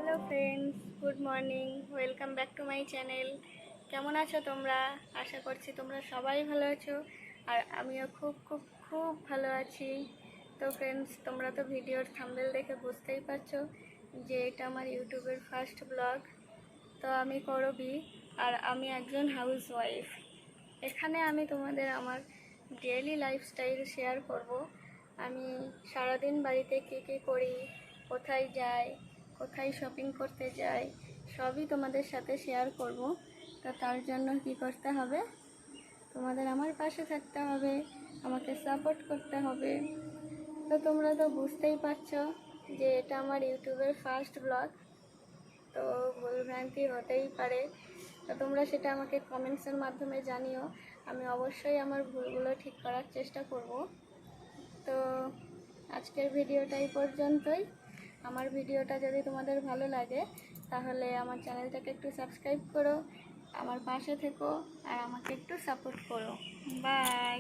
Hello friends, good morning. Welcome back to my channel. কেমন আছো তোমরা? আশা করছি তোমরা সবাই ভালো আছো, আর আমিও খুব খুব খুব ভালো আছি। তো ফ্রেন্ডস, তোমরা তো ভিডিওর থাম্বনেল দেখে বুঝতেই পারছো যে এটা আমার ইউটিউবের ফার্স্ট ব্লগ। তো আমি করবি, আর আমি একজন হাউস ওয়াইফ। এখানে আমি তোমাদের আমার ডেইলি লাইফস্টাইল শেয়ার করব। আমি সারাদিন বাড়িতে কী করি, কোথায় যাই, কোথায় শপিং করতে যাই, সবই তোমাদের সাথে শেয়ার করব। তো তার জন্য কি করতে হবে, তোমাদের আমার পাশে থাকতে হবে, আমাকে সাপোর্ট করতে হবে। তো তোমরা তো বুঝতেই পারছো যে এটা আমার ইউটিউবের ফার্স্ট ব্লগ, তো ভুলভ্রান্তি হতেই পারে। তো তোমরা সেটা আমাকে কমেন্টসের মাধ্যমে জানিও। আমি অবশ্যই আমার ভুলগুলো ঠিক করার চেষ্টা করব। তো আজকের ভিডিওটা এই পর্যন্তই। আমার ভিডিওটা যদি তোমাদের ভালো লাগে তাহলে আমার চ্যানেলটাকে একটু সাবস্ক্রাইব করো, আমার পাশে থেকো, আর আমাকে একটু সাপোর্ট করো। বাই।